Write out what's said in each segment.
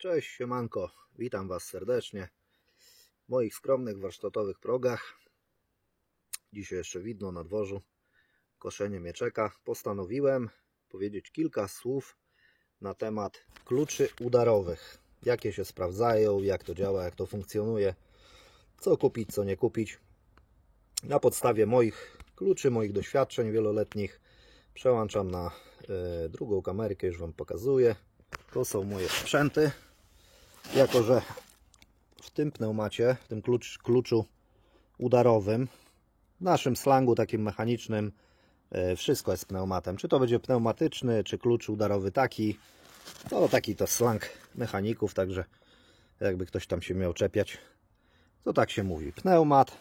Cześć, siemanko, witam Was serdecznie w moich skromnych warsztatowych progach. Dzisiaj jeszcze widno na dworzu, koszenie mnie czeka. Postanowiłem powiedzieć kilka słów na temat kluczy udarowych. Jakie się sprawdzają, jak to działa, jak to funkcjonuje, co kupić, co nie kupić. Na podstawie moich kluczy, moich doświadczeń wieloletnich przełączam na drugą kamerkę, już Wam pokazuję. To są moje sprzęty. Jako że w tym pneumacie, w tym kluczu udarowym, w naszym slangu takim mechanicznym, wszystko jest pneumatem. Czy to będzie pneumatyczny, czy klucz udarowy taki. No taki to slang mechaników, także jakby ktoś tam się miał czepiać, to tak się mówi. Pneumat,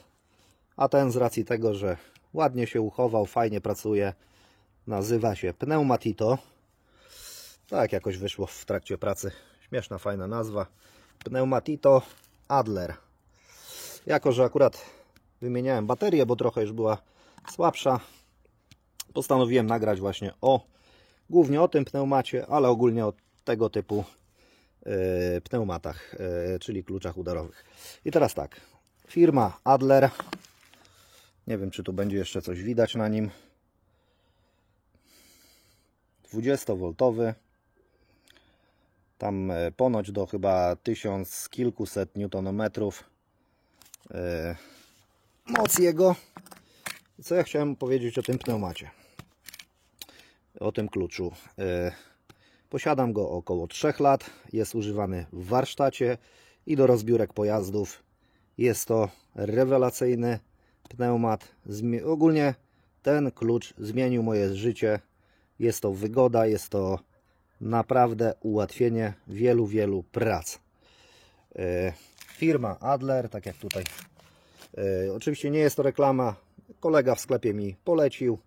a ten z racji tego, że ładnie się uchował, fajnie pracuje, nazywa się Pneumatito. Tak jakoś wyszło w trakcie pracy. Śmieszna, fajna nazwa. Pneumatito Adler. Jako że akurat wymieniałem baterię, bo trochę już była słabsza, postanowiłem nagrać właśnie głównie o tym pneumacie, ale ogólnie o tego typu pneumatach, czyli kluczach udarowych. I teraz tak, firma Adler. Nie wiem, czy tu będzie jeszcze coś widać na nim. 20V. Tam ponoć do chyba 1000 kilkuset newtonometrów moc jego. Co ja chciałem powiedzieć o tym pneumacie, o tym kluczu. Posiadam go około 3 lat. Jest używany w warsztacie i do rozbiórek pojazdów. Jest to rewelacyjny pneumat. Ogólnie ten klucz zmienił moje życie. Jest to wygoda, jest to naprawdę ułatwienie wielu prac. Firma Adler, tak jak tutaj. Oczywiście nie jest to reklama. Kolega w sklepie mi polecił.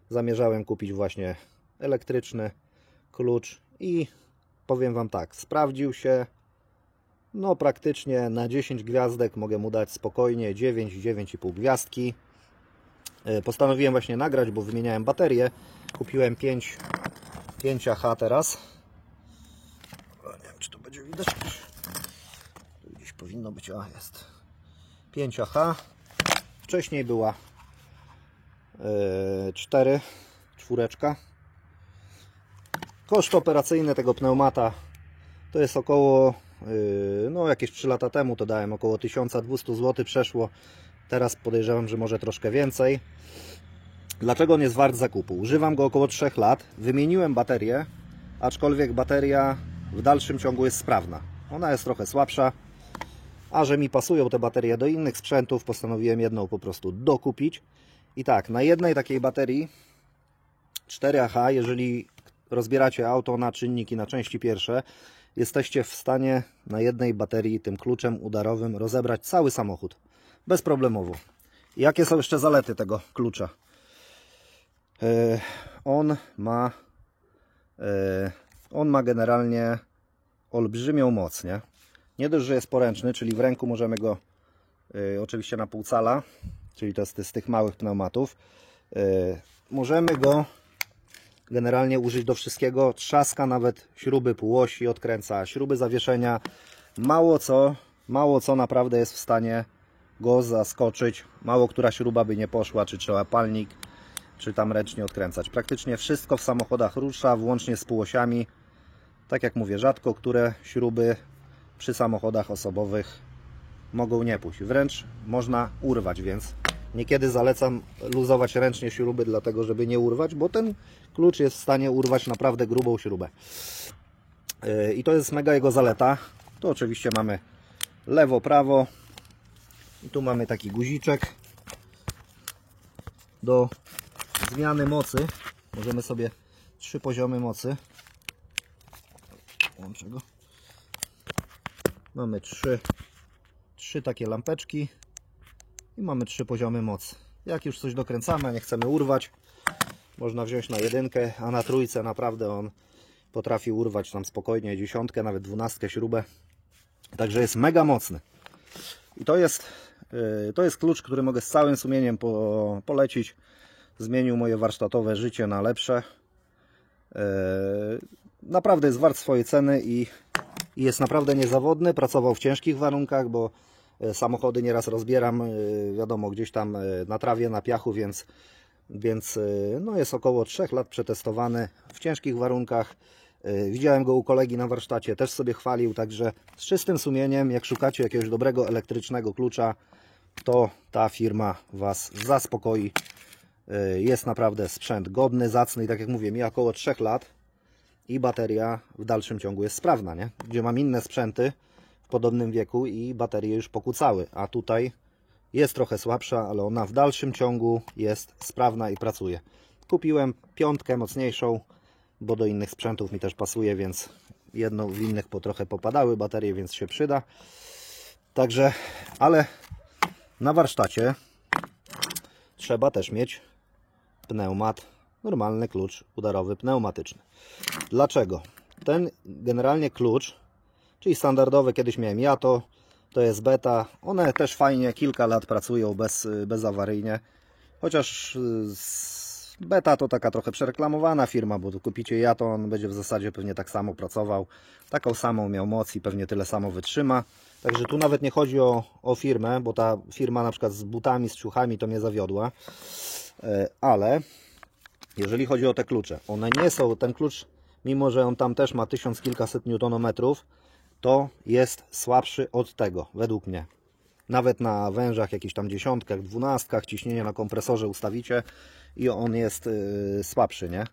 Zamierzałem kupić właśnie elektryczny klucz i powiem Wam tak, sprawdził się. No praktycznie na 10 gwiazdek mogę mu dać spokojnie 9,5 gwiazdki. Postanowiłem właśnie nagrać, bo wymieniałem baterię. Kupiłem 5H teraz. Nie wiem, czy to będzie widać. Tu gdzieś powinno być, a jest. 5H. Wcześniej była 4, czwóreczka. Koszt operacyjny tego pneumata to jest około, no jakieś 3 lata temu to dałem około 1200 zł przeszło. Teraz podejrzewam, że może troszkę więcej. Dlaczego on jest wart zakupu? Używam go około 3 lat. Wymieniłem baterię, aczkolwiek bateria w dalszym ciągu jest sprawna. Ona jest trochę słabsza, a że mi pasują te baterie do innych sprzętów, postanowiłem jedną po prostu dokupić. I tak, na jednej takiej baterii 4Ah, jeżeli rozbieracie auto na czynniki, na części pierwsze, jesteście w stanie na jednej baterii tym kluczem udarowym rozebrać cały samochód. Bezproblemowo. I jakie są jeszcze zalety tego klucza? On ma generalnie olbrzymią moc, nie? Nie dość, że jest poręczny, czyli w ręku możemy go oczywiście na pół cala, czyli to jest z tych małych pneumatów. Możemy go generalnie użyć do wszystkiego. Trzaska nawet śruby półosi, odkręca śruby zawieszenia. Mało co naprawdę jest w stanie go zaskoczyć. Mało która śruba by nie poszła, czy trzeba palnik, czy tam ręcznie odkręcać. Praktycznie wszystko w samochodach rusza, włącznie z półosiami. Tak jak mówię, rzadko które śruby przy samochodach osobowych mogą nie pójść. Wręcz można urwać, więc niekiedy zalecam luzować ręcznie śruby, dlatego żeby nie urwać, bo ten klucz jest w stanie urwać naprawdę grubą śrubę. I to jest mega jego zaleta. Tu oczywiście mamy lewo, prawo. I tu mamy taki guziczek do zmiany mocy. Możemy sobie 3 poziomy mocy. Łączę go. Mamy 3 takie lampeczki i mamy 3 poziomy mocy. Jak już coś dokręcamy, a nie chcemy urwać, można wziąć na 1, a na 3 naprawdę on potrafi urwać tam spokojnie 10, nawet 12 śrubę. Także jest mega mocny. I to jest klucz, który mogę z całym sumieniem polecić. Zmienił moje warsztatowe życie na lepsze. Naprawdę jest wart swojej ceny i i jest naprawdę niezawodny. Pracował w ciężkich warunkach, bo samochody nieraz rozbieram, wiadomo, gdzieś tam na trawie, na piachu, więc no jest około 3 lat przetestowany w ciężkich warunkach. Widziałem go u kolegi na warsztacie, też sobie chwalił, także z czystym sumieniem, jak szukacie jakiegoś dobrego elektrycznego klucza, to ta firma Was zaspokoi. Jest naprawdę sprzęt godny, zacny i tak jak mówię, mija około 3 lat i bateria w dalszym ciągu jest sprawna, nie? Gdzie mam inne sprzęty w podobnym wieku i baterie już pokłócały, a tutaj jest trochę słabsza, ale ona w dalszym ciągu jest sprawna i pracuje. Kupiłem 5 mocniejszą, bo do innych sprzętów mi też pasuje, więc jedno w innych trochę popadały baterie, więc się przyda. Także, ale na warsztacie trzeba też mieć pneumat, normalny klucz udarowy pneumatyczny. Dlaczego? Ten generalnie klucz, czyli standardowy, kiedyś miałem ja, to jest beta. One też fajnie kilka lat pracują bezawaryjnie. Chociaż beta to taka trochę przereklamowana firma, bo tu kupicie ja, to on będzie w zasadzie pewnie tak samo pracował. Taką samą miał moc i pewnie tyle samo wytrzyma. Także tu nawet nie chodzi o firmę, bo ta firma na przykład z butami, z ciuchami to mnie zawiodła. Ale jeżeli chodzi o te klucze, one nie są, ten klucz, mimo że on tam też ma 1000 kilkaset newtonometrów, to jest słabszy od tego, według mnie. Nawet na wężach, jakichś tam 10, 12, ciśnienie na kompresorze ustawicie i on jest słabszy, nie?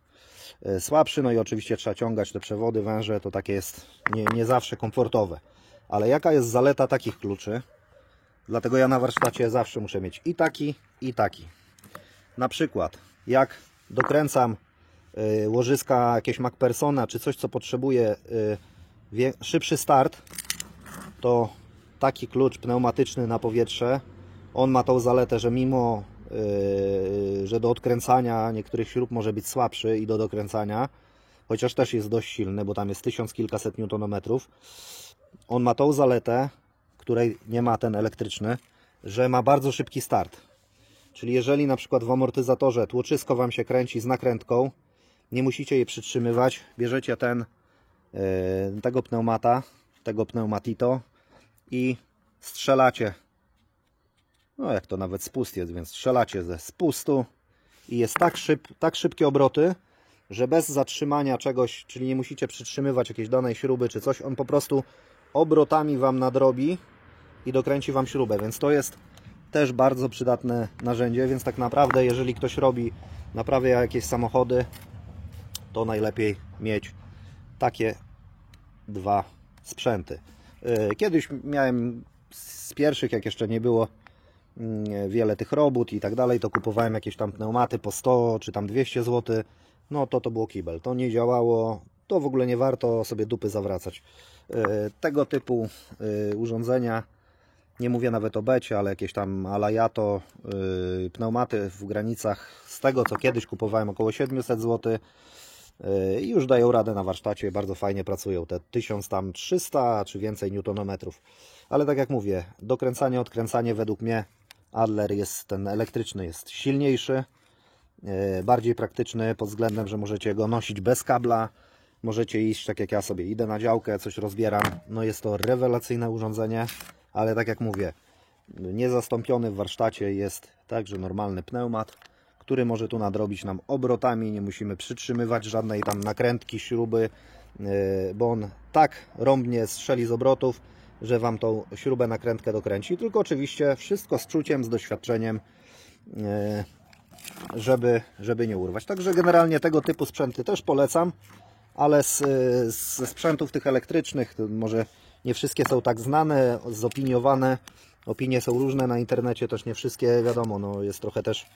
Słabszy, no i oczywiście trzeba ciągać te przewody, węże, to takie jest nie zawsze komfortowe. Ale jaka jest zaleta takich kluczy? Dlatego ja na warsztacie zawsze muszę mieć i taki, i taki. Na przykład, jak dokręcam łożyska jakieś MacPersona, czy coś, co potrzebuje szybszy start, to taki klucz pneumatyczny na powietrze, on ma tą zaletę, że mimo, że do odkręcania niektórych śrub może być słabszy i do dokręcania, chociaż też jest dość silny, bo tam jest 1000 kilkaset newtonometrów, on ma tą zaletę, której nie ma ten elektryczny, że ma bardzo szybki start. Czyli jeżeli na przykład w amortyzatorze tłoczysko Wam się kręci z nakrętką, nie musicie jej przytrzymywać, bierzecie tego pneumata, tego pneumatito i strzelacie, no jak to nawet spust jest, więc strzelacie ze spustu i jest tak szybkie obroty, że bez zatrzymania czegoś, czyli nie musicie przytrzymywać jakiejś danej śruby czy coś, on po prostu obrotami Wam nadrobi i dokręci Wam śrubę, więc to jest też bardzo przydatne narzędzie, więc tak naprawdę jeżeli ktoś naprawia jakieś samochody, to najlepiej mieć takie 2 sprzęty. Kiedyś miałem z pierwszych, jak jeszcze nie było wiele tych robót i tak dalej, to kupowałem jakieś tam pneumaty po 100 czy tam 200 zł. No to było kibel. To nie działało, to w ogóle nie warto sobie dupy zawracać. Tego typu urządzenia, nie mówię nawet o becie, ale jakieś tam Alajato, pneumaty w granicach z tego, co kiedyś kupowałem, około 700 zł. I już dają radę na warsztacie, bardzo fajnie pracują, te 1300 czy więcej newtonometrów. Ale tak jak mówię, dokręcanie, odkręcanie według mnie Adler jest, ten elektryczny jest silniejszy, bardziej praktyczny pod względem, że możecie go nosić bez kabla, możecie iść tak jak ja sobie idę na działkę, coś rozbieram, no jest to rewelacyjne urządzenie, ale tak jak mówię, niezastąpiony w warsztacie jest także normalny pneumat, który może tu nadrobić nam obrotami, nie musimy przytrzymywać żadnej tam nakrętki, śruby, bo on tak rąbnie strzeli z obrotów, że Wam tą śrubę, nakrętkę dokręci, tylko oczywiście wszystko z czuciem, z doświadczeniem, żeby nie urwać. Także generalnie tego typu sprzęty też polecam, ale ze sprzętów tych elektrycznych, to może nie wszystkie są tak znane, zopiniowane, opinie są różne na internecie, też nie wszystkie, wiadomo, no jest trochę też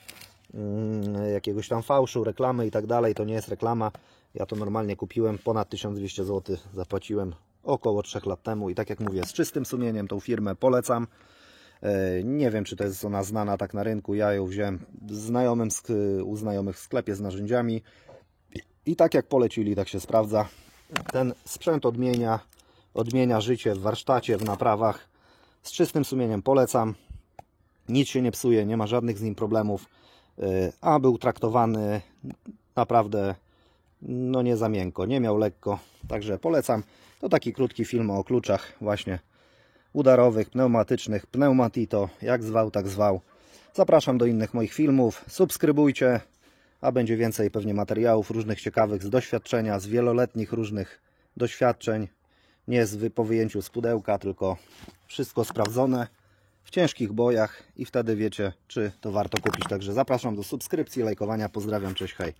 jakiegoś tam fałszu, reklamy i tak dalej, to nie jest reklama. Ja to normalnie kupiłem, ponad 1200 zł zapłaciłem około 3 lat temu i tak jak mówię, z czystym sumieniem tą firmę polecam. Nie wiem, czy to jest ona znana tak na rynku, ja ją wziąłem u znajomych w sklepie z narzędziami i tak jak polecili, tak się sprawdza. Ten sprzęt odmienia życie w warsztacie, w naprawach. Z czystym sumieniem polecam. Nic się nie psuje, nie ma żadnych z nim problemów, a był traktowany naprawdę no nie za miękko, nie miał lekko. Także polecam. To taki krótki film o kluczach właśnie udarowych, pneumatycznych, pneumatito, jak zwał, tak zwał. Zapraszam do innych moich filmów. Subskrybujcie, a będzie więcej pewnie materiałów różnych ciekawych z doświadczenia, z wieloletnich różnych doświadczeń. Nie po wyjęciu z pudełka, tylko wszystko sprawdzone w ciężkich bojach i wtedy wiecie, czy to warto kupić. Także zapraszam do subskrypcji, lajkowania. Pozdrawiam, cześć, hej.